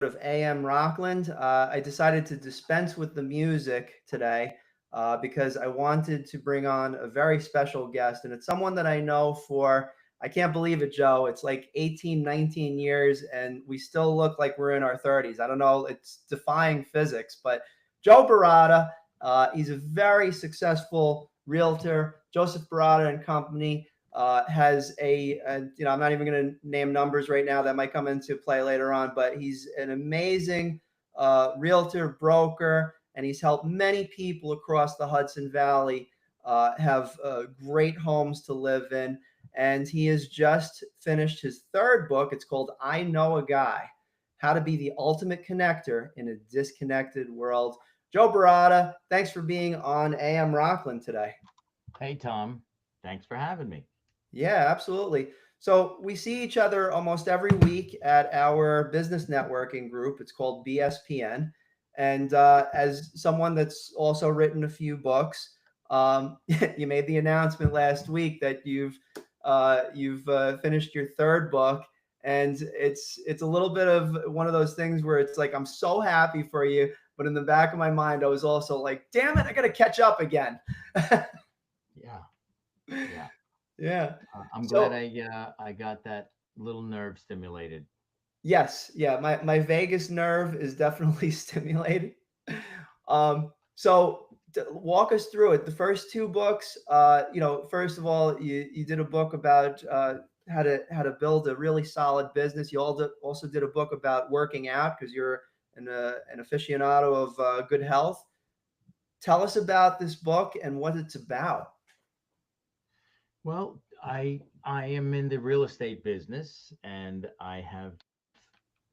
of AM Rockland. I decided to dispense with the music today because I wanted to bring on a very special guest, and it's someone that I know for, I can't believe it, Joe. It's like 18, 19 years, and we still look like we're in our 30s. I don't know, it's defying physics, but Joe Barada, he's a very successful realtor, Joseph Barada and Company has I'm not even going to name numbers right now that might come into play later on, but he's an amazing realtor, broker, and he's helped many people across the Hudson Valley have great homes to live in. And he has just finished his third book. It's called I Know a Guy: How to Be the Ultimate Connector in a Disconnected World. Joe Barada, thanks for being on AM Rockland today. Hey, Tom. Thanks for having me. Yeah, absolutely. So we see each other almost every week at our business networking group. It's called BSPN. And as someone that's also written a few books, you made the announcement last week that you've finished your third book, and it's a little bit of one of those things where it's like I'm so happy for you, but in the back of my mind, I was also like, damn it, I got to catch up again. Yeah, yeah. Yeah. I'm glad So I got that little nerve stimulated. yes, yeah, my vagus nerve is definitely stimulated. So walk us through it. The first two books, first of all, you did a book about how to build a really solid business. You also did a book about working out because you're an aficionado of good health. Tell us about this book and what it's about. Well, I am in the real estate business, and I have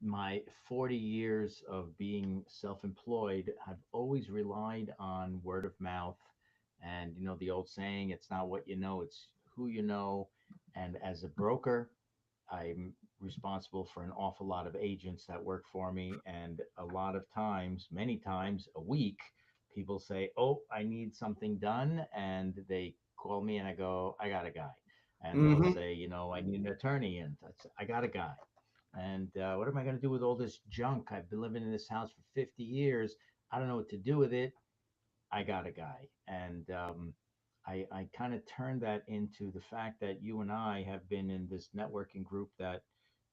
my 40 years of being self-employed. I've always relied on word of mouth, and the old saying, "It's not what you know, it's who you know." And as a broker, I'm responsible for an awful lot of agents that work for me. And a lot of times, many times a week, people say, "Oh, I need something done." And they call me and I go, "I got a guy." And they'll Mm-hmm. say, "I need an attorney." And I got a guy. And what am I going to do with all this junk? I've been living in this house for 50 years. I don't know what to do with it. I got a guy. And I kind of turned that into the fact that you and I have been in this networking group that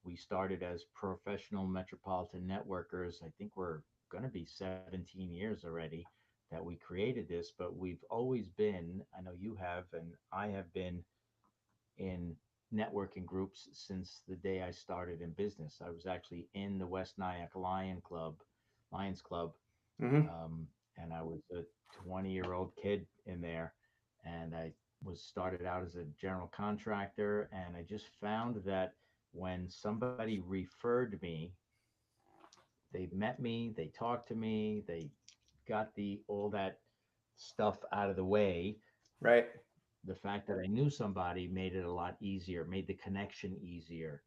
we started as professional metropolitan networkers. I think we're going to be 17 years already that we created this, but we've always been, I know you have, and I have been in networking groups since the day I started in business. I was actually in the West Nyack Lions Club, Mm-hmm. and I was a 20-year-old kid in there, and I was started out as a general contractor, and I just found that when somebody referred me, they met me, they talked to me, they got the all that stuff out of the way. Right. The fact that I knew somebody made it a lot easier, made the connection easier.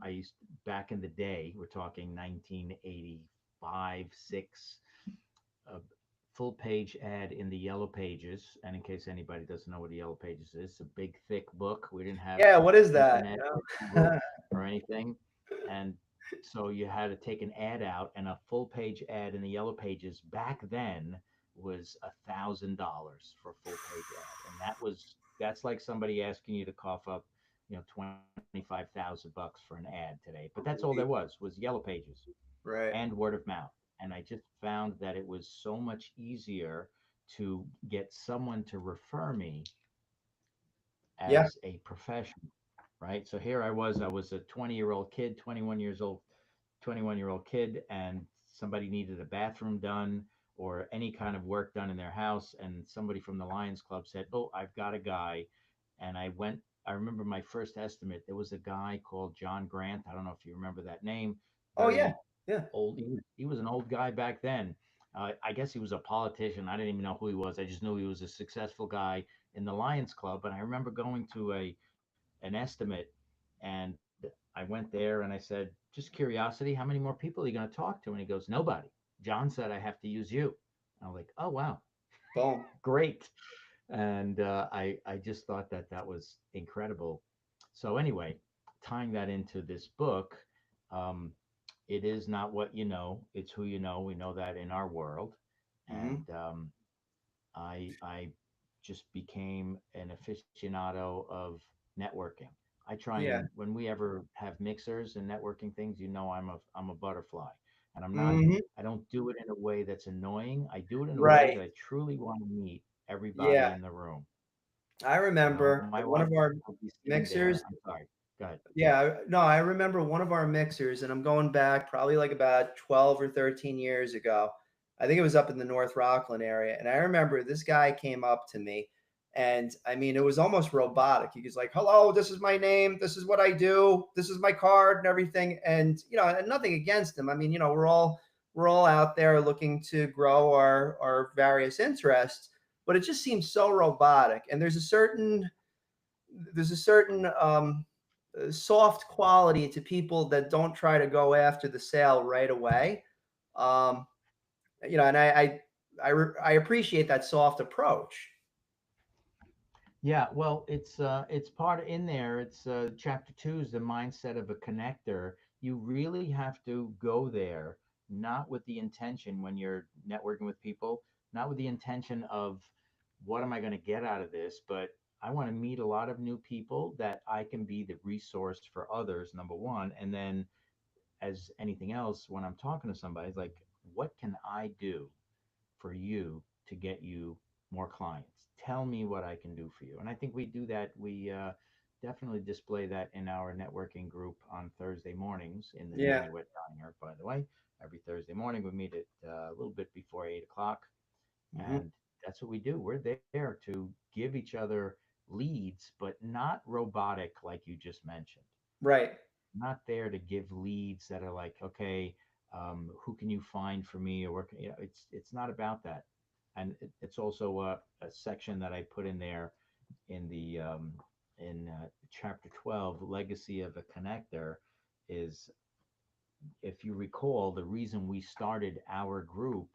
I used back in the day, we're talking 1985, 6, a full page ad in the Yellow Pages. And in case anybody doesn't know what the Yellow Pages is, it's a big, thick book. We didn't have Yeah. What is that? internet or You Google or anything. And so you had to take an ad out, and a full page ad in the Yellow Pages back then was $1,000 for a full page ad. And that's like somebody asking you to cough up, 25,000 bucks for an ad today. But that's all there was Yellow Pages Right. and word of mouth. And I just found that it was so much easier to get someone to refer me Yeah. as a professional, right? So here I was a 20-year-old kid, 21-year-old kid, and somebody needed a bathroom done or any kind of work done in their house. And somebody from the Lions Club said, "Oh, I've got a guy." And I remember my first estimate. There was a guy called John Grant. I don't know if you remember that name. Oh yeah. Very Yeah. old. He was an old guy back then. I guess he was a politician. I didn't even know who he was. I just knew he was a successful guy in the Lions Club. And I remember going to an estimate, and I went there and I said, "Just curiosity, how many more people are you going to talk to?" And he goes, "Nobody. John said I have to use you." And I'm like, "Oh wow, Boom. great." And I just thought that that was incredible. So anyway, tying that into this book, um, It is not what you know; it's who you know. We know that in our world, Hmm. and I just became an aficionado of networking. I try Yeah. and when we ever have mixers and networking things, I'm a butterfly, and I'm not. Hmm. I don't do it in a way that's annoying. I do it in a way Right. that I truly want to meet everybody Yeah. in the room. I You know, remember my wife one of our will be sitting there. mixers. I'm sorry. Go ahead. Yeah, no, I remember one of our mixers, and I'm going back probably like about 12 or 13 years ago. I think it was up in the North Rockland area. And I remember this guy came up to me, and I mean, it was almost robotic. He was like, "Hello, this is my name. This is what I do. This is my card and everything." And, and nothing against him. I mean, we're all out there looking to grow our various interests, but it just seems so robotic. And there's a certain soft quality to people that don't try to go after the sale right away. Um, and I appreciate that soft approach. Yeah, well, it's part in there. It's chapter two is the mindset of a connector. You really have to go there, not with the intention when you're networking with people, not with the intention of what am I going to get out of this, but I want to meet a lot of new people that I can be the resource for others, number one. And then, as anything else, when I'm talking to somebody, it's like, what can I do for you to get you more clients? Tell me what I can do for you. And I think we do that. We definitely display that in our networking group on Thursday mornings in the Yeah. Nanny Wet Diner, by the way. Every Thursday morning, we meet at a little bit before 8 o'clock. Hmm. And that's what we do. We're there to give each other leads, but not robotic like you just mentioned. Right. Not there to give leads that are like, okay, who can you find for me, or what can, it's not about that. And it's also a section that I put in there in the in chapter 12, legacy of a connector, is, if you recall, the reason we started our group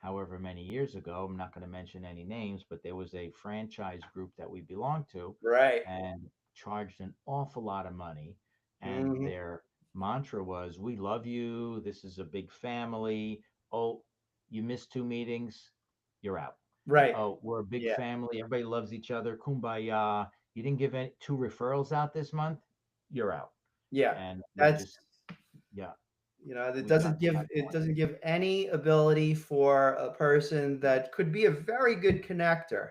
however many years ago, I'm not going to mention any names, but there was a franchise group that we belonged to Right. and charged an awful lot of money. And Hmm. their mantra was, we love you. This is a big family. Oh, you missed two meetings, you're out. Right. Oh, we're a big Yeah. family. Everybody loves each other. Kumbaya. You didn't give any, two referrals out this month, you're out. Yeah. And we That's just, yeah, it we got doesn't to give that it point. doesn't give any ability for a person that could be a very good connector.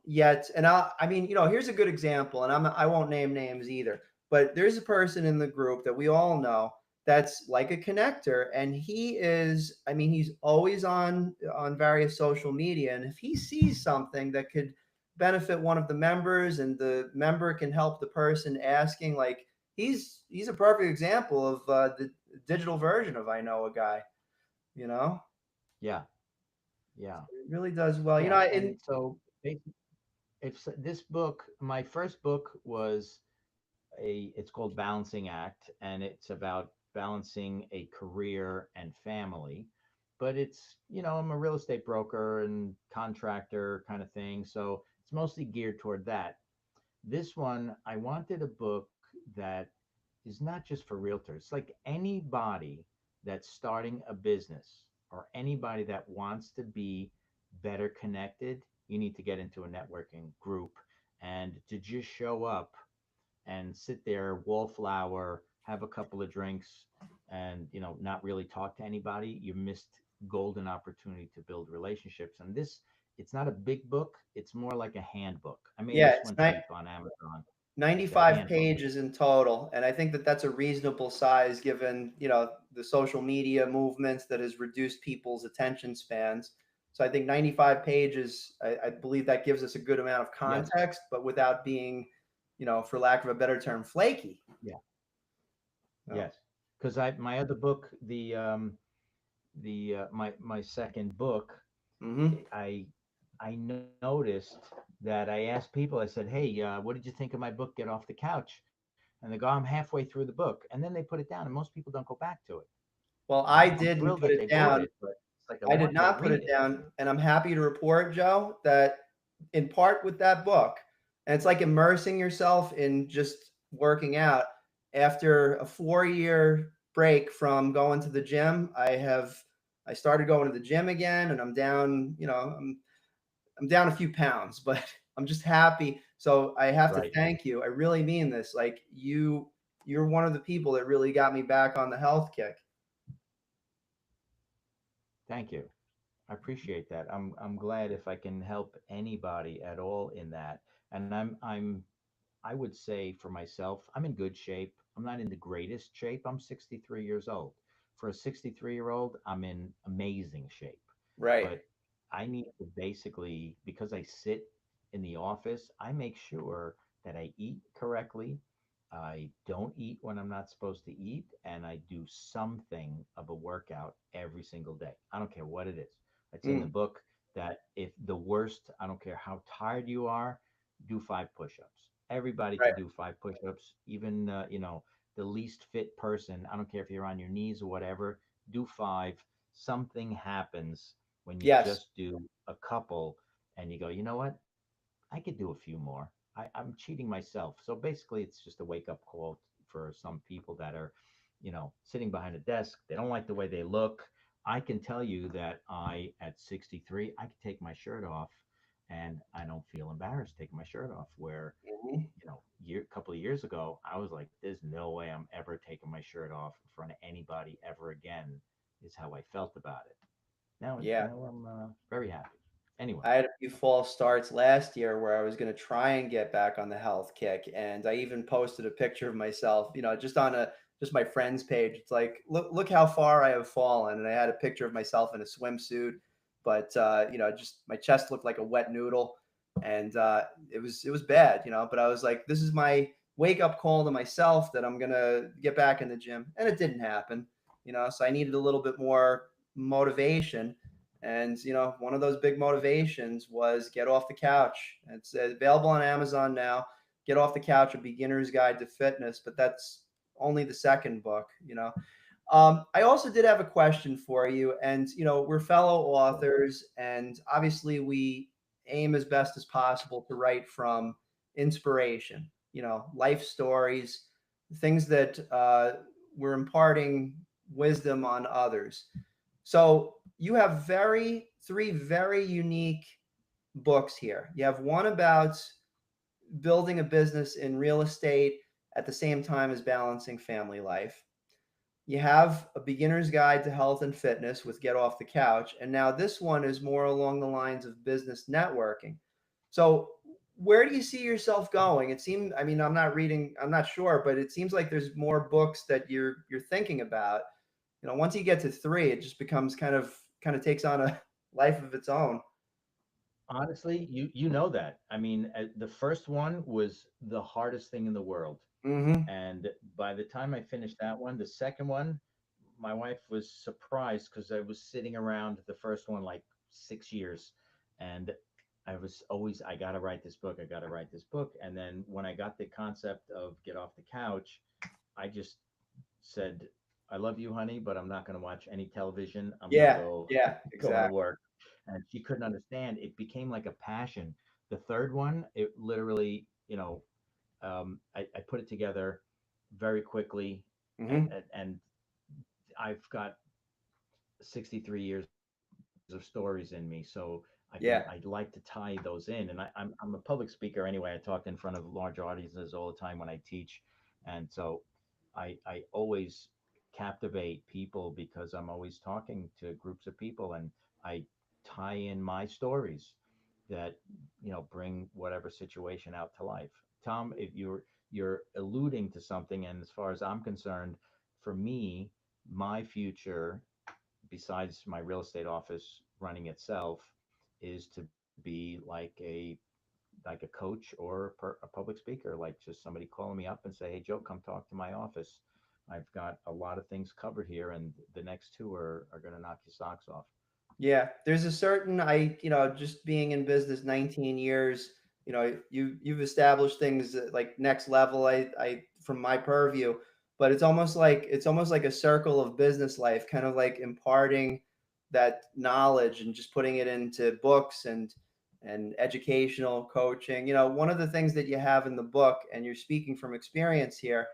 Yet, and I mean, here's a good example, and I won't name names either, but there's a person in the group that we all know that's like a connector, and I mean, he's always on various social media, and if he sees something that could benefit one of the members, and the member can help the person asking, like he's a perfect example of the digital version of I know a guy, you know, Yeah, yeah, it really does well, yeah. and And so if this book, my first book was it's called Balancing Act, and it's about balancing a career and family. But I'm a real estate broker and contractor kind of thing. So it's mostly geared toward that. This one, I wanted a book that is not just for realtors. It's like anybody that's starting a business or anybody that wants to be better connected, you need to get into a networking group, and to just show up and sit there, wallflower, have a couple of drinks, and not really talk to anybody, you missed golden opportunity to build relationships. And this, it's not a big book; it's more like a handbook. I made yeah, this one cheap on Amazon. It's a 95 handbook. pages in total, and I think that that's a reasonable size given the social media movements that has reduced people's attention spans. So I think 95 pages, I believe that gives us a good amount of Yes, context, but without being, for lack of a better term, flaky. yeah, Oh. yes. Because my other book, the my second book, Hmm. I I noticed that I asked people. I said, "Hey, what did you think of my book? Get off the couch." And they go, "I'm halfway through the book," and then they put it down. And most people don't go back to it. Well, I I'm didn't thrilled put that it they bought down. it, but it's like I I did want them to not put read it it. down, and I'm happy to report, Joe, that in part with that book, and it's like immersing yourself in just working out. After a 4-year break from going to the gym. I started going to the gym again, and I'm down. I'm down a few pounds, but I'm just happy. So I have to Right. thank you. I really mean this. Like you're one of the people that really got me back on the health kick. Thank you. I appreciate that. I'm glad if I can help anybody at all in that. And I would say for myself, I'm in good shape. I'm not in the greatest shape. I'm 63 years old. For a 63-year-old, I'm in amazing shape. Right. But I need to basically, because I sit in the office, I make sure that I eat correctly. I don't eat when I'm not supposed to eat, and I do something of a workout every single day. I don't care what it is. It's in the Mm, book that if the worst, I don't care how tired you are, do 5 push-ups. Everybody right. can do 5 push-ups. Even the least fit person. I don't care if you're on your knees or whatever. Do five. Something happens when you Yes. just do a couple, and you go, you know what? I could do a few more. I'm cheating myself. So basically, it's just a wake up call for some people that are, sitting behind a desk. They don't like the way they look. I can tell you that at 63, I can take my shirt off and I don't feel embarrassed taking my shirt off. Where, Mhm. couple of years ago, I was like, there's no way I'm ever taking my shirt off in front of anybody ever again, is how I felt about it. Yeah. Now I'm very happy. Anyway, I had a few false starts last year where I was going to try and get back on the health kick, and I even posted a picture of myself, just on a just my friend's page. It's like, look how far I have fallen, and I had a picture of myself in a swimsuit, but just my chest looked like a wet noodle, and it was bad, But I was like, this is my wake up call to myself that I'm gonna get back in the gym, and it didn't happen, So I needed a little bit more motivation, and one of those big motivations was Get Off the Couch. It's available on Amazon now. Get Off the Couch: A Beginner's Guide to Fitness, but that's only the second book. I also did have a question for you, and we're fellow authors, and obviously we aim as best as possible to write from inspiration. Life stories, things that we're imparting wisdom on others. So you have three very unique books here. You have one about building a business in real estate at the same time as balancing family life. You have a beginner's guide to health and fitness with Get Off the Couch. And now this one is more along the lines of business networking. So where do you see yourself going? It seems, I mean, I'm not sure, but it seems like there's more books that you're thinking about. Once you get to three, it just becomes kind of takes on a life of its own. honestly, you know that. I mean, the first one was the hardest thing in the world. Mm-hmm. And by the time I finished that one, the second one, my wife was surprised because I was sitting around the first one like 6 years. And I was always, I got to write this book. I got to write this book. And then when I got the concept of Get Off the Couch, I just said, I love you, honey, but I'm not going to watch any television. I'm going to Yeah, go yeah, going to exactly. work. And she couldn't understand. It became like a passion. The third one, it literally, I put it together very quickly, Mm-hmm. and I've got 63 years of stories in me, so I'd like to Yeah, tie those in. And I'm a public speaker anyway. I talk in front of large audiences all the time when I teach, and so I always captivate people because I'm always talking to groups of people, and I tie in my stories that bring whatever situation out to life. Tom, if you're alluding to something, and as far as I'm concerned, for me, my future, besides my real estate office running itself, is to be like a coach or a public speaker, like just somebody calling me up and say, "Hey, Joe, come talk to my office. I've got a lot of things covered here, and the next two are going to knock your socks off." yeah. There's a certain just being in business 19 years, you've established things like next level. I from my purview, but it's almost like a circle of business life, kind of like imparting that knowledge and just putting it into books and educational coaching. One of the things that you have in the book, and you're speaking from experience here,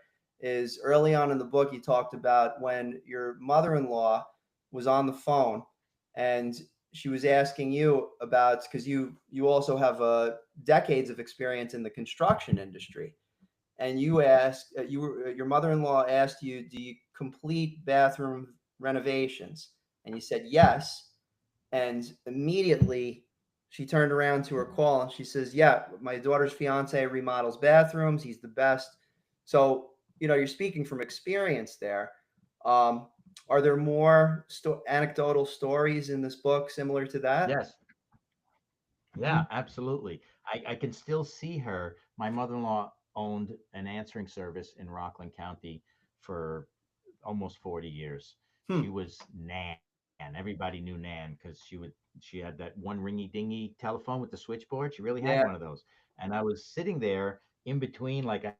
is early on in the book, you talked about when your mother-in-law was on the phone and she was asking you about, because you also have decades of experience in the construction industry, and you asked your mother-in-law asked you, do you complete bathroom renovations? And you said yes. And immediately she turned around to her call and she says, yeah, my daughter's fiance remodels bathrooms, he's the best. So you're speaking from experience there. um, are there more anecdotal stories in this book similar to that? Yes. Yeah, absolutely. I can still see her. My mother-in-law owned an answering service in Rockland County for almost 40 years. She Hmm. was Nan. Everybody knew Nan because she had that one ringy dingy telephone with the switchboard. She really had one Yeah, of those. And I was sitting there in between, like I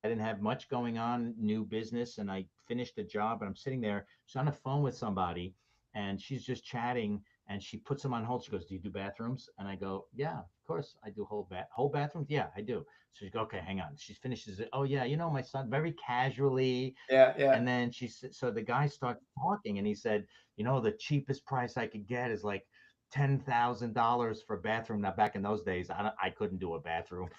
didn't have much going on, new business, and I finished the job, and I'm sitting there. She's on the phone with somebody, and she's just chatting, and she puts them on hold. She goes, "Do you do bathrooms?" And I go, "Yeah, of course I do whole bathrooms. Yeah, I do." So she goes, "Okay, hang on." She finishes it. "Oh yeah, my son," very casually. yeah, yeah. And then so the guy starts talking, and he said, "The cheapest price I could get is like $10,000 for a bathroom." Now, back in those days, I couldn't do a bathroom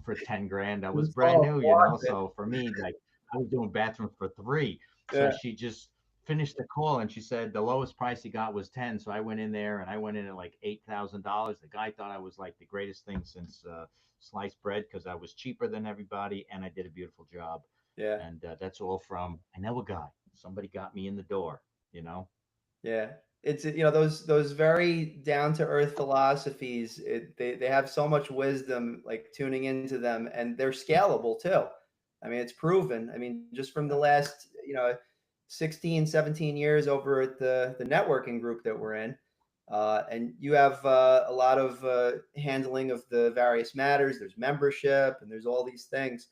for 10 grand. That was It's brand all new, market. So for me, like, I was doing bathrooms for three. So Yeah, she just finished the call, and she said the lowest price he got was 10. So I went in there, and I went in at like $8,000. The guy thought I was like the greatest thing since sliced bread, because I was cheaper than everybody and I did a beautiful job. yeah. And that's all from I know a guy. Somebody got me in the door. You know. Yeah, it's those very down to earth philosophies. They have so much wisdom, like tuning into them, and they're scalable too. I mean, it's proven. I mean, just from the last 16, 17 years over at the networking group that we're in, and you have a lot of handling of the various matters. There's membership, and there's all these things.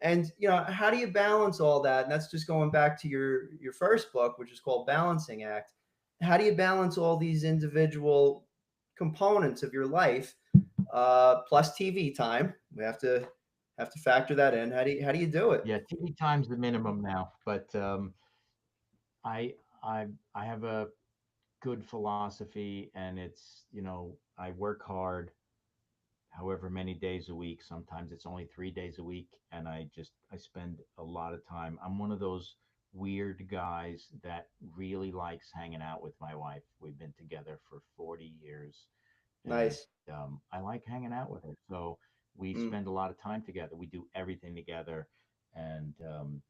And how do you balance all that? And that's just going back to your first book, which is called Balancing Act. How do you balance all these individual components of your life, plus TV time? We have to factor that in. How do you do it? Yeah, TV time's the minimum now, but I I have a good philosophy, and it's I work hard, however many days a week. Sometimes it's only 3 days a week, and I spend a lot of time. I'm one of those weird guys that really likes hanging out with my wife. We've been together for 40 years, and Nice. I like hanging out with her. So we spend a Mm, lot of time together. We do everything together, and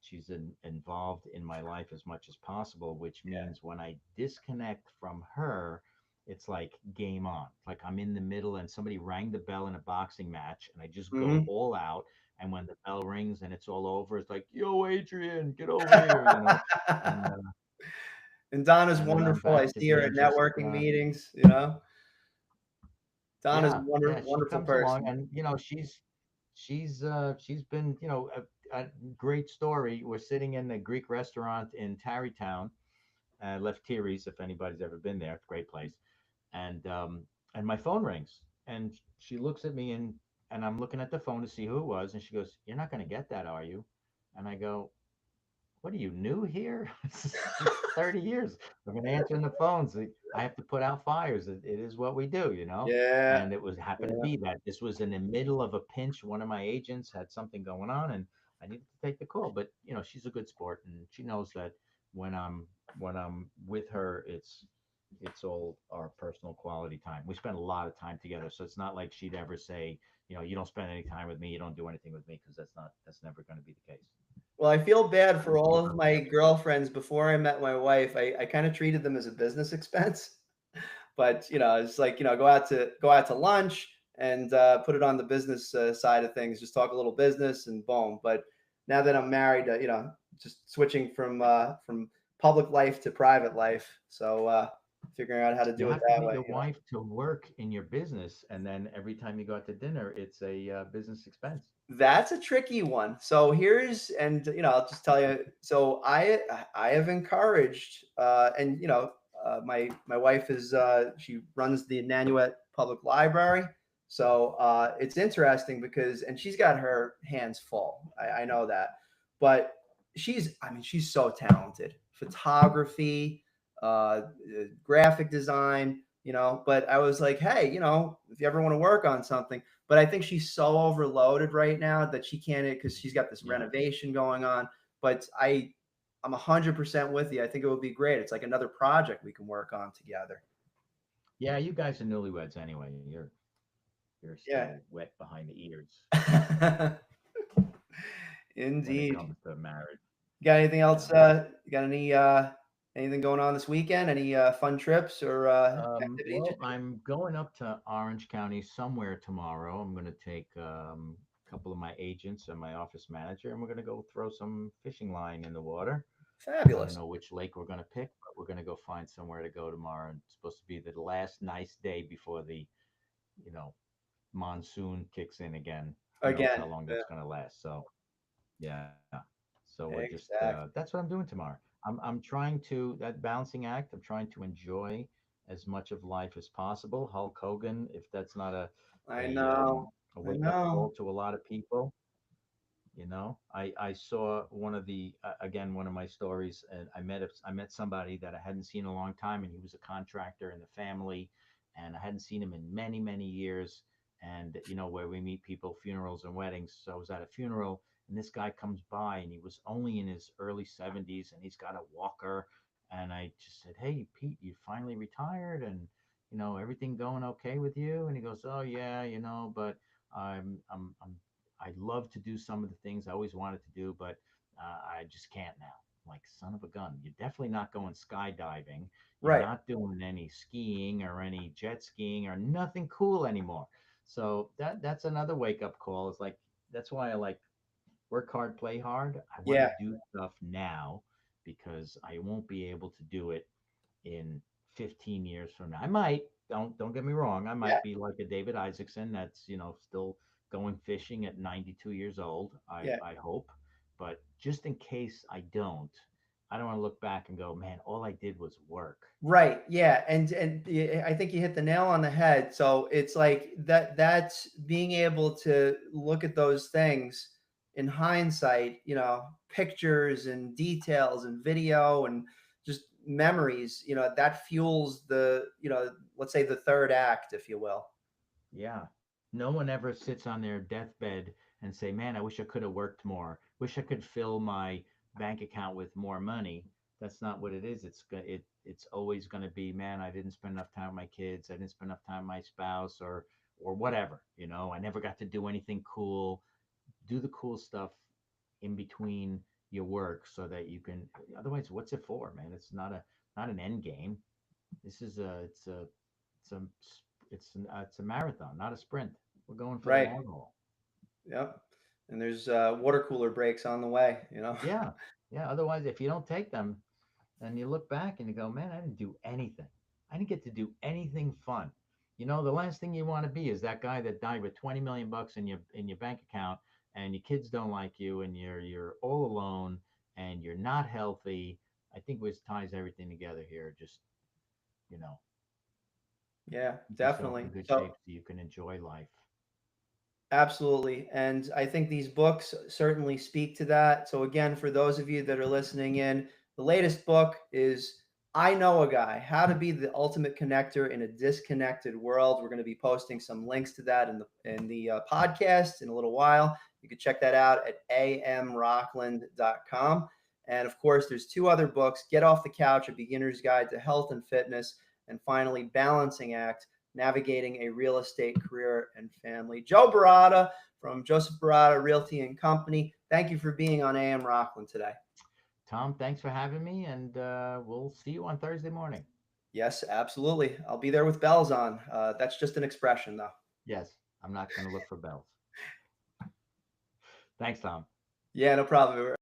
she's involved in my life as much as possible. Which yeah. means when I disconnect from her, it's like game on. Like I'm in the middle, and somebody rang the bell in a boxing match, and I just go Hmm. all out. And when the bell rings and it's all over, it's like, "Yo, Adrian, get over here." And And Donna's and then I'm wonderful. I back to see her at being just networking meetings. Donna's a yeah, she wonderful comes along, person. and she's been, a great story. We're sitting in a Greek restaurant in Tarrytown, left Thierry's, if anybody's ever been there. It's a great place. And and my phone rings, and she looks at me, and I'm looking at the phone to see who it was, and she goes, "You're not going to get that, are you?" And I go, "What are you, new here?" It's 30 years. I've been answering the phones. I have to put out fires. It is what we do. Yeah, And it was happened to yeah. be that this was in the middle of a pinch. One of my agents had something going on, and I needed to take the call. But she's a good sport, and she knows that when I'm with her, it's all our personal quality time. We spend a lot of time together, so it's not like she'd ever say, "You don't spend any time with me. You don't do anything with me," because that's never going to be the case. Well, I feel bad for We all keep of her my happy. girlfriends. Before I met my wife, I kind of treated them as a business expense. But it's like go out to lunch and put it on the business side of things. Just talk a little business and boom. But now that I'm married, just switching from public life to private life. So figuring out how to You do it have to that get way. your wife to work in your business, and then every time you go out to dinner, it's a business expense. That's a tricky one. So I'll just tell you. So I have encouraged, and my wife is she runs the Nanuet Public Library. So it's interesting because, and she's got her hands full. I know that, but I mean, she's so talented. Photography, graphic design, but I was like, hey, if you ever want to work on something, but I think she's so overloaded right now that she can't, because she's got this Yeah. renovation going on. But I'm 100% with you. I think it would be great. It's like another project we can work on together. Yeah, you guys are newlyweds anyway. You're Yeah. still wet behind the ears when it Indeed. comes to marriage. You got anything else? Yeah. You got anything going on this weekend? Any fun trips or activities? Well, I'm going up to Orange County somewhere tomorrow. I'm going to take a couple of my agents and my office manager, and we're going to go throw some fishing line in the water. I don't Fabulous. know which lake we're going to pick, but we're going to go find somewhere to go tomorrow. It's supposed to be the last nice day before the, you know, monsoon kicks in again. Who knows how Again. long that's going to last? So, yeah. So we're just Exactly. that's what I'm doing tomorrow. I'm trying to that balancing act. I'm trying to enjoy as much of life as possible. Hulk Hogan, if that's not I a know. a I wake up know. call to a lot of people, I saw one of the again one of my stories, and I met somebody that I hadn't seen in a long time, and he was a contractor in the family, and I hadn't seen him in many years. And where we meet people, funerals and weddings. So I was at a funeral, and this guy comes by, and he was only in his early 70s, and he's got a walker. And I just said, "Hey, Pete, you finally retired, and everything going okay with you?" And he goes, "Oh yeah, but I'm I love to do some of the things I always wanted to do, but I just can't now." I'm like, son of a gun, you're definitely not going skydiving. You're Right. not doing any skiing or any jet skiing or nothing cool anymore. So that's another wake up call. It's like that's why I like work hard, play hard. I want to Yeah. do stuff now because I won't be able to do it in 15 years from now. I might. Don't get me wrong. I Yeah. might be like a David Isaacson that's, still going fishing at 92 years old. Yeah. I hope. But just in case I don't want to look back and go, man, all I did was work. Right. Yeah. And I think you hit the nail on the head. So it's like that's being able to look at those things in hindsight, pictures and details and video and just memories, that fuels let's say the third act, if you will. Yeah. No one ever sits on their deathbed and say, "Man, I wish I could have worked more. Wish I could fill my bank account with more money." That's not what it is. It's always going to be, "Man, I didn't spend enough time with my kids. I didn't spend enough time with my spouse or whatever, I never got to do anything cool." Do the cool stuff in between your work so that you can otherwise what's it for, man? It's not an end game. This is a it's a it's a marathon, not a sprint. We're going for the Right. long haul. Yep. And there's water cooler breaks on the way. Yeah, yeah. Otherwise, if you don't take them, and you look back and you go, "Man, I didn't do anything. I didn't get to do anything fun." The last thing you want to be is that guy that died with 20 million bucks in your bank account, and your kids don't like you, and you're all alone, and you're not healthy. I think which ties everything together here. Just you know, Yeah, keep yourself definitely. in good So shape so you can enjoy life. absolutely. And I think these books certainly speak to that. So, again, for those of you that are listening in, the latest book is I Know a Guy, How to Be the Ultimate Connector in a Disconnected World. We're going to be posting some links to that in the podcast in a little while. You can check that out at amrockland.com. And of course, there's two other books, Get Off the Couch, A Beginner's Guide to Health and Fitness, and finally, Balancing Act, Navigating a Real Estate Career and Family. Joe Barada from Joseph Barada Realty and Company. Thank you for being on AM Rockland today. Tom, thanks for having me, and we'll see you on Thursday morning. Yes, absolutely. I'll be there with bells on. That's just an expression, though. Yes, I'm not going to look for bells. Thanks, Tom. Yeah, no problem.